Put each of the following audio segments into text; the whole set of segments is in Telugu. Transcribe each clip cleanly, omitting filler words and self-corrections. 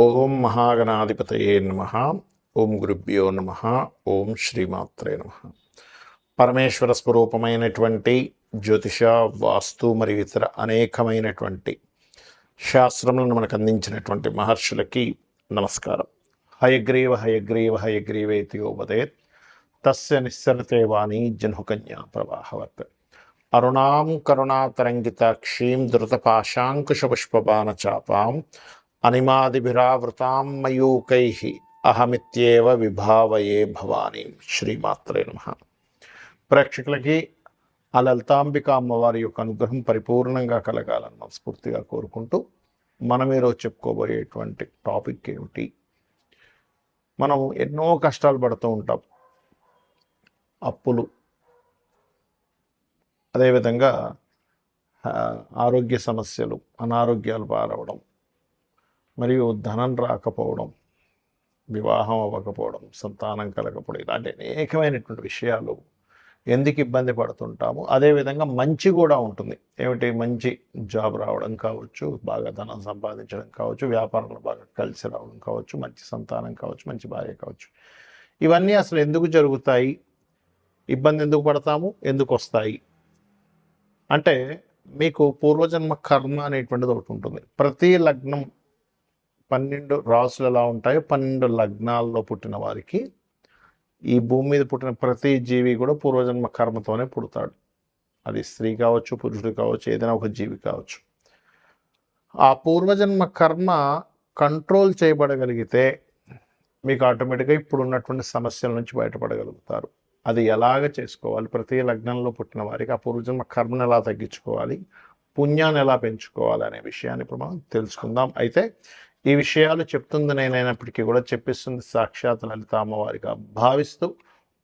ఓం మహాగణాధిపతయే నమః. ఓం గురుభ్యో నమః. ఓం శ్రీమాత్రే నమః. పరమేశ్వర స్వరూపమైనటువంటి జ్యోతిష, వాస్తు మరియు ఇతర అనేకమైనటువంటి శాస్త్రములను మనకు అందించినటువంటి మహర్షులకి నమస్కారం. హయగ్రీవ హయగ్రీవ హయగ్రీవేతి యోపదేత్ తస్య నిస్సరతే వాణి జన్హుకన్యా ప్రవాహవత్. అరుణాం కరుణాతరంగితాక్షీం ధృతపాశాంకుశపుష్పబాణచాపాం అనిమాదిభిరావృతాం మయూకైః అహమిత్యేవ విభావయే భవానీ. శ్రీమాత్రే నమః. ప్రేక్షకులకి ఆ లలితాంబిక అమ్మవారి యొక్క అనుగ్రహం పరిపూర్ణంగా కలగాలని మనస్ఫూర్తిగా కోరుకుంటూ మనం ఈరోజు చెప్పుకోబోయేటువంటి టాపిక్ ఏమిటి? మనం ఎన్నో కష్టాలు పడుతూ ఉంటాం. అప్పులు, అదేవిధంగా ఆరోగ్య సమస్యలు, అనారోగ్యాలు పారవడం, మరియు ధనం రాకపోవడం, వివాహం అవ్వకపోవడం, సంతానం కలగకపోవడం, ఇలాంటి అనేకమైనటువంటి విషయాలు ఎందుకు ఇబ్బంది పడుతుంటాము. అదేవిధంగా మంచి కూడా ఉంటుంది. ఏమిటి? మంచి జాబ్ రావడం కావచ్చు, బాగా ధనం సంపాదించడం కావచ్చు, వ్యాపారంలో బాగా కలిసి రావడం కావచ్చు, మంచి సంతానం కావచ్చు, మంచి భార్య కావచ్చు. ఇవన్నీ అసలు ఎందుకు జరుగుతాయి? ఇబ్బంది ఎందుకు పడతాము? ఎందుకు వస్తాయి అంటే, మీకు పూర్వజన్మ కర్మ అనేటువంటిది ఒకటి ఉంటుంది. ప్రతి లగ్నం 12 రాసులు ఎలా ఉంటాయో 12 లగ్నాల్లో పుట్టిన వారికి, ఈ భూమి మీద పుట్టిన ప్రతి జీవి కూడా పూర్వజన్మ కర్మతోనే పుడతాడు. అది స్త్రీ కావచ్చు, పురుషుడు కావచ్చు, ఏదైనా ఒక జీవి కావచ్చు. ఆ పూర్వజన్మ కర్మ కంట్రోల్ చేయబడగలిగితే మీకు ఆటోమేటిక్గా ఇప్పుడు ఉన్నటువంటి సమస్యల నుంచి బయటపడగలుగుతారు. అది ఎలాగ చేసుకోవాలి? ప్రతి లగ్నంలో పుట్టిన వారికి ఆ పూర్వజన్మ కర్మను ఎలా తగ్గించుకోవాలి, పుణ్యాన్ని ఎలా పెంచుకోవాలి అనే విషయాన్ని ఇప్పుడు మనం తెలుసుకుందాం. అయితే ఈ విషయాలు చెప్తుంది నేనైనప్పటికీ కూడా చెప్పిస్తుంది సాక్షాత్ లలిత అమ్మవారిగా భావిస్తూ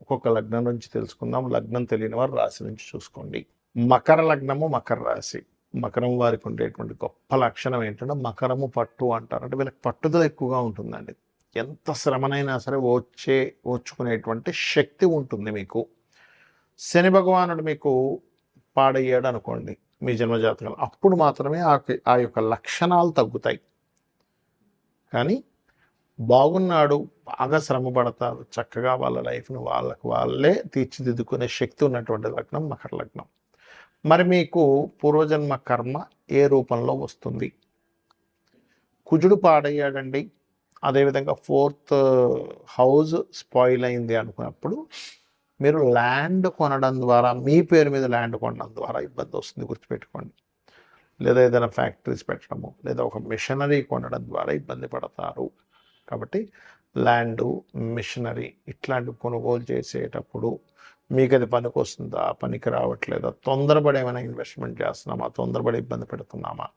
ఒక్కొక్క లగ్నం నుంచి తెలుసుకుందాం. లగ్నం తెలియని వారు రాశి నుంచి చూసుకోండి. మకర లగ్నము, మకర రాశి. మకరం వారికి ఉండేటువంటి గొప్ప లక్షణం ఏంటంటే మకరము పట్టు అంటారు. అంటే వీళ్ళకి పట్టుదల ఎక్కువగా ఉంటుందండి. ఎంత శ్రమనైనా సరే ఓర్చుకునేటువంటి శక్తి ఉంటుంది మీకు. శని భగవానుడు మీకు పాడయ్యాడు అనుకోండి మీ జన్మజాతకం, అప్పుడు మాత్రమే ఆ యొక్క లక్షణాలు తగ్గుతాయి. కానీ బాగున్నాడు, బాగా శ్రమ పడతారు, చక్కగా వాళ్ళ లైఫ్ను వాళ్ళే తీర్చిదిద్దుకునే శక్తి ఉన్నటువంటి లగ్నం మకర లగ్నం. మరి మీకు పూర్వజన్మ కర్మ ఏ రూపంలో వస్తుంది? కుజుడు పాడయ్యాడండి, అదేవిధంగా 4th హౌస్ స్పాయిల్ అయింది అనుకున్నప్పుడు మీరు ల్యాండ్ కొనడం ద్వారా, మీ పేరు మీద ల్యాండ్ కొనడం ద్వారా ఇబ్బంది వస్తుంది, గుర్తుపెట్టుకోండి. లేదా ఏదైనా ఫ్యాక్టరీస్ పెట్టడము, లేదా ఒక మిషనరీ కొనడం ద్వారా ఇబ్బంది పడతారు. కాబట్టి ల్యాండు, మిషనరీ ఇట్లాంటివి కొనుగోలు చేసేటప్పుడు మీకు అది పనికి వస్తుందా, పనికి రావట్లేదా, తొందరపడి ఏమైనా ఇన్వెస్ట్మెంట్ చేస్తున్నామా, తొందరపడి ఇబ్బంది పెడుతున్నామా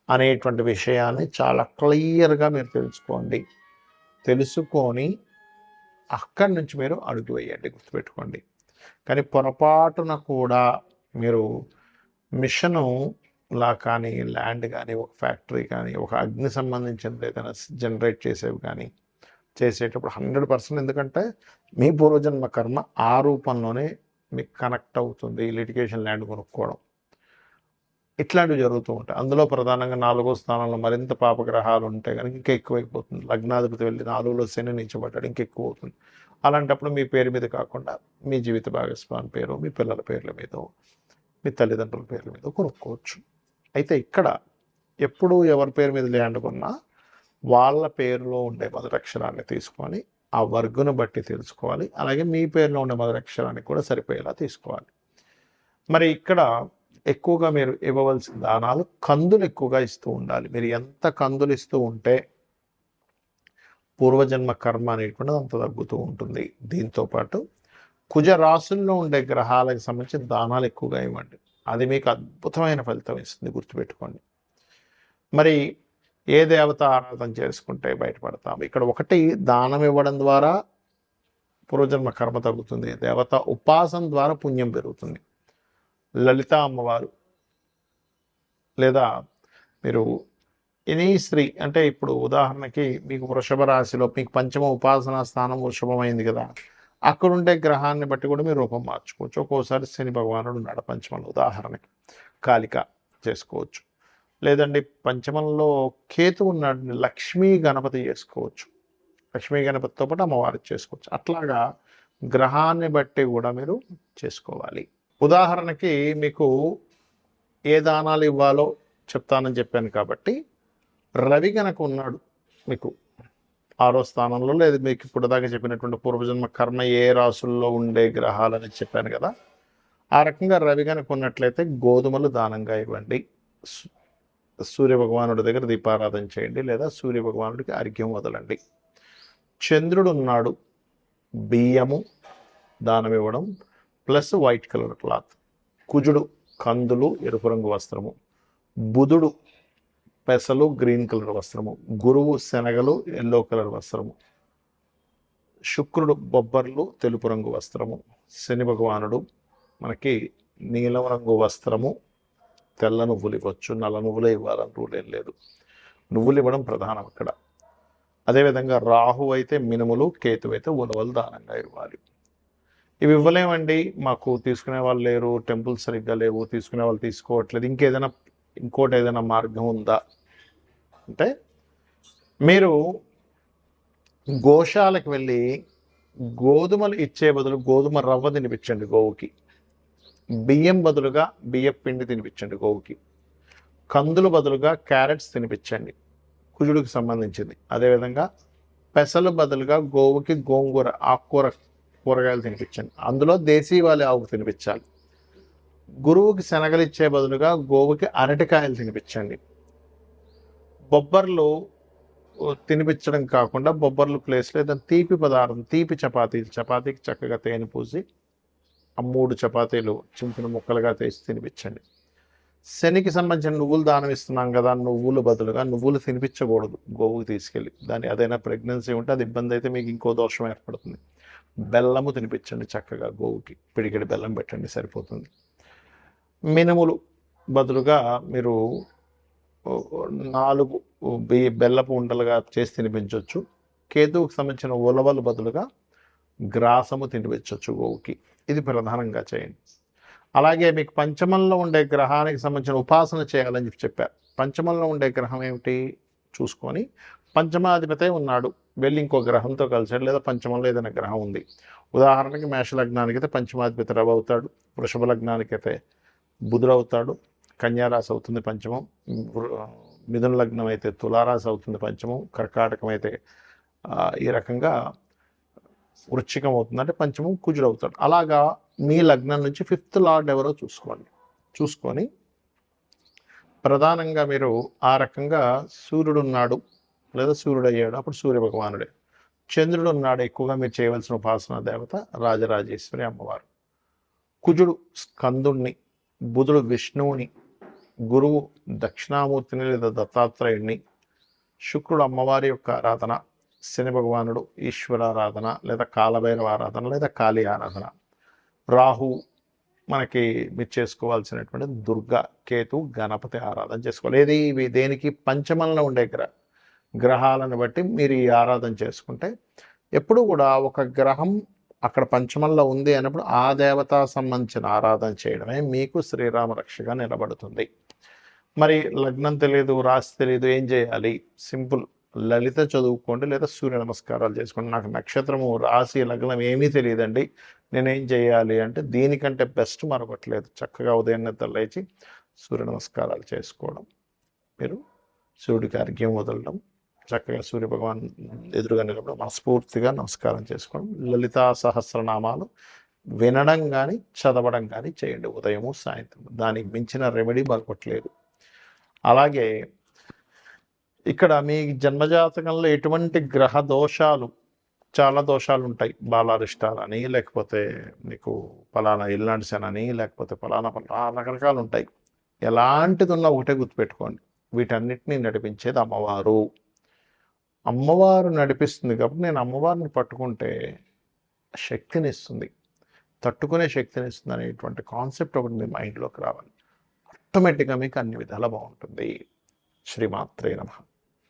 అనేటువంటి విషయాన్ని చాలా క్లియర్గా మీరు తెలుసుకోండి. తెలుసుకొని అక్కడి నుంచి మీరు అడుగు వేయండి, గుర్తుపెట్టుకోండి. కానీ పొరపాటున కూడా మీరు మిషను లా కానీ, ల్యాండ్ కానీ, ఒక ఫ్యాక్టరీ కానీ, ఒక అగ్ని సంబంధించినది ఏదైనా జనరేట్ చేసేవి కానీ చేసేటప్పుడు 100%, ఎందుకంటే మీ పూర్వజన్మ కర్మ ఆ రూపంలోనే మీకు కనెక్ట్ అవుతుంది. లిటిగేషన్ ల్యాండ్ కొనుక్కోవడం ఇట్లాంటివి జరుగుతూ ఉంటాయి. అందులో ప్రధానంగా 4వ స్థానంలో మరింత పాపగ్రహాలు ఉంటే కనుక ఇంకా ఎక్కువైపోతుంది. లగ్నాధిపతి వెళ్ళి 4లో శని నీచబడ్డాడు, ఇంకెక్కువ అవుతుంది. అలాంటప్పుడు మీ పేరు మీద కాకుండా మీ జీవిత భాగస్వామి పేరు, మీ పిల్లల పేర్ల మీద, మీ తల్లిదండ్రుల పేర్ల మీద కొనుక్కోవచ్చు. అయితే ఇక్కడ ఎప్పుడు ఎవరి పేరు మీద ల్యాండ్ కొన్నా వాళ్ళ పేరులో ఉండే మొదటి అక్షరాన్ని తీసుకొని ఆ వర్గును బట్టి తెలుసుకోవాలి. అలాగే మీ పేరులో ఉండే మొదటి అక్షరాన్ని కూడా సరిపోయేలా తీసుకోవాలి. మరి ఇక్కడ ఎక్కువగా మీరు ఇవ్వవలసిన దానాలు, కందులు ఎక్కువగా ఇస్తూ ఉండాలి. మీరు ఎంత కందులు ఇస్తూ ఉంటే పూర్వజన్మ కర్మ అనేటువంటిది అంత తగ్గుతూ ఉంటుంది. దీంతోపాటు కుజ రాశుల్లో ఉండే గ్రహాలకు సంబంధించిన దానాలు ఎక్కువగా ఇవ్వండి. అది మీకు అద్భుతమైన ఫలితం ఇస్తుంది, గుర్తుపెట్టుకోండి. మరి ఏ దేవత ఆరాధన చేసుకుంటే బయటపడతాము? ఇక్కడ ఒకటి, దానం ఇవ్వడం ద్వారా పూర్వజన్మ కర్మ తగ్గుతుంది. దేవత ఉపాసన ద్వారా పుణ్యం పెరుగుతుంది. లలిత అమ్మవారు, లేదా మీరు ఎనీ స్త్రీ, అంటే ఇప్పుడు ఉదాహరణకి మీకు వృషభ రాశిలో మీకు పంచమ ఉపాసనా స్థానం వృషభమైంది కదా, అక్కడుండే గ్రహాన్ని బట్టి కూడా మీరు రూపం మార్చుకోవచ్చు. ఒక్కోసారి శని భగవానుడు ఉన్నాడు పంచమంలో, ఉదాహరణకి కాళిక చేసుకోవచ్చు. లేదండి పంచమంలో కేతు ఉన్నాడు, లక్ష్మీ గణపతి చేసుకోవచ్చు. లక్ష్మీ గణపతితో పాటు అమ్మవారి చేసుకోవచ్చు. అట్లాగా గ్రహాన్ని బట్టి కూడా మీరు చేసుకోవాలి. ఉదాహరణకి మీకు ఏ దానాలు ఇవ్వాలో చెప్తానని చెప్పాను కాబట్టి, రవి కనుక ఉన్నాడు మీకు 6వ స్థానంలో, లేదు మీకు ఇప్పుడు దాకా చెప్పినటువంటి పూర్వజన్మ కర్మ ఏ రాసుల్లో ఉండే గ్రహాలని చెప్పాను కదా, ఆ రకంగా రవి కనుక ఉన్నట్లయితే గోధుమలు దానంగా ఇవ్వండి. సూర్యభగవానుడి దగ్గర దీపారాధన చేయండి, లేదా సూర్యభగవానుడికి అర్ఘ్యం వదలండి. చంద్రుడు ఉన్నాడు, బియ్యము దానం ఇవ్వడం ప్లస్ వైట్ కలర్ క్లాత్. కుజుడు కందులు ఎరుపు రంగు వస్త్రము, బుధుడు పెసలు గ్రీన్ కలర్ వస్త్రము, గురువు శనగలు ఎల్లో కలర్ వస్త్రము, శుక్రుడు బొబ్బర్లు తెలుపు రంగు వస్త్రము, శని భగవానుడు మనకి నీలం రంగు వస్త్రము, తెల్ల నువ్వులు ఇవ్వచ్చు, నల్ల నువ్వులే ఇవ్వాలని రూల్ ఏం లేదు, నువ్వులు ఇవ్వడం ప్రధానం ఇక్కడ. అదేవిధంగా రాహు అయితే మినుములు, కేతు అయితే ఉలవలు దానంగా ఇవ్వాలి. ఇవి ఇవ్వలేమండి, మాకు తీసుకునే వాళ్ళు లేరు, టెంపుల్స్ సరిగ్గా లేవు, తీసుకునే వాళ్ళు తీసుకోవట్లేదు, ఇంకోటి ఏదైనా మార్గం ఉందా అంటే, మీరు గోశాలకు వెళ్ళి గోధుమలు ఇచ్చే బదులు గోధుమ రవ్వ తినిపించండి గోవుకి, బియ్యం బదులుగా బియ్యం పిండి తినిపించండి గోవుకి, కందులు బదులుగా క్యారెట్స్ తినిపించండి, కుజుడికి సంబంధించింది. అదేవిధంగా పెసలు బదులుగా గోవుకి గోంగూర కూరగాయలు తినిపించండి, అందులో దేశీవాలి ఆవుకు తినిపించాలి. గురువుకి శనగలు ఇచ్చే బదులుగా గోవుకి అరటికాయలు తినిపించండి. బొబ్బర్లు తినిపించడం కాకుండా బొబ్బర్లు ప్లేస్లో ఏదైనా తీపి పదార్థం, తీపి చపాతీకి చక్కగా తేనె పూసి ఆ 3 చపాతీలు చిన్న ముక్కలుగా తీసి తినిపించండి. శనికి సంబంధించిన నువ్వులు దానం ఇస్తున్నాం కదా, నువ్వులు బదులుగా నువ్వులు తినిపించకూడదు గోవుకి తీసుకెళ్ళి, అదైనా ప్రెగ్నెన్సీ ఉంటే అది ఇబ్బంది అయితే మీకు ఇంకో దోషం ఏర్పడుతుంది. బెల్లము తినిపించండి చక్కగా గోవుకి, పిడికెడి బెల్లం పెట్టండి సరిపోతుంది. మినుములు బదులుగా మీరు 4 బెల్లపు ఉండలుగా చేసి తినిపించవచ్చు. కేతువుకి సంబంధించిన ఉలవలు బదులుగా గ్రాసము తినిపించవచ్చు గోవుకి. ఇది ప్రధానంగా చేయండి. అలాగే మీకు పంచమంలో ఉండే గ్రహానికి సంబంధించిన ఉపాసన చేయాలని చెప్పారు. పంచమంలో ఉండే గ్రహం ఏమిటి చూసుకొని, పంచమాధిపతే ఉన్నాడు, వెళ్ళి ఇంకో గ్రహంతో కలిసాడు, లేదా పంచమంలో ఏదైనా గ్రహం ఉంది. ఉదాహరణకి మేషలగ్నానికి అయితే పంచమాధిపతి రవి అవుతాడు, వృషభ లగ్నానికి అయితే బుధుడు అవుతాడు, కన్యారాశి అవుతుంది పంచమం, మిథున లగ్నం అయితే తులారాశి అవుతుంది పంచమం, కర్కాటకం అయితే ఈ రకంగా వృశ్చికం అవుతుంది, అంటే పంచమం కుజుడు అవుతాడు. అలాగా మీ లగ్నం నుంచి 5th లార్డ్ ఎవరో చూసుకొని ప్రధానంగా మీరు ఆ రకంగా సూర్యుడు ఉన్నాడు లేదా సూర్యుడు అయ్యాడు, అప్పుడు సూర్య భగవానుడే. చంద్రుడు ఉన్నాడు, ఎక్కువగా మీరు చేయవలసిన ఉపాసన దేవత రాజరాజేశ్వరి అమ్మవారు. కుజుడు స్కందుణ్ణి, బుధుడు విష్ణువుని, గురువు దక్షిణామూర్తిని లేదా దత్తాత్రేయుడిని, శుక్రుడు అమ్మవారి యొక్క ఆరాధన, శని భగవానుడు ఈశ్వరారాధన లేదా కాలభైరవ ఆరాధన లేదా కాళీ ఆరాధన, రాహు మనకి మీరు చేసుకోవాల్సినటువంటి దుర్గా, కేతు, గణపతి ఆరాధన చేసుకోవాలి. ఇవి దేనికి పంచమంలో ఉండే గ్రహాలను బట్టి మీరు ఈ ఆరాధన చేసుకుంటే, ఎప్పుడు కూడా ఒక గ్రహం అక్కడ పంచమంలో ఉంది అన్నప్పుడు ఆ దేవత సంబంధించిన ఆరాధన చేయడమే మీకు శ్రీరామ రక్షగా నిలబడుతుంది. మరి లగ్నం తెలియదు, రాశి తెలియదు, ఏం చేయాలి? సింపుల్, లలిత చదువుకోండి లేదా సూర్య నమస్కారాలు చేసుకోండి. నాకు నక్షత్రము, రాశి, లగ్నం ఏమీ తెలియదండి, నేనేం చేయాలి అంటే, దీనికంటే బెస్ట్ మరొకట్లేదు. చక్కగా ఉదయం నిద్ర లేచి సూర్య నమస్కారాలు చేసుకోవడం, మీరు సూర్యుడికి అర్ఘ్యం వదలడం, చక్కగా సూర్యభగవాన్ ఎదురుగా నిలబడి మనస్ఫూర్తిగా నమస్కారం చేసుకోవడం, లలితా సహస్రనామాలు వినడం కానీ చదవడం కానీ చేయండి ఉదయము సాయంత్రం. దానికి మించిన రెమెడీ మరొకట్లేదు. అలాగే ఇక్కడ మీ జన్మజాతకంలో ఎటువంటి గ్రహ దోషాలు, చాలా దోషాలు ఉంటాయి. బాలారిష్టాలని, లేకపోతే మీకు ఫలానా ఇల్లాంటిసనని, లేకపోతే ఫలానా రకరకాలు ఉంటాయి. ఎలాంటిది ఉన్నా ఒకటే గుర్తుపెట్టుకోండి, వీటన్నిటినీ నడిపించేది అమ్మవారు. అమ్మవారు నడిపిస్తుంది కాబట్టి నేను అమ్మవారిని పట్టుకుంటే శక్తిని ఇస్తుంది, తట్టుకునే శక్తిని ఇస్తుంది అనేటువంటి కాన్సెప్ట్ ఒకటి మీ మైండ్లోకి రావాలి. ఆటోమేటిక్గా మీకు అన్ని విధాలా బాగుంటుంది. శ్రీమాత్రే నమః.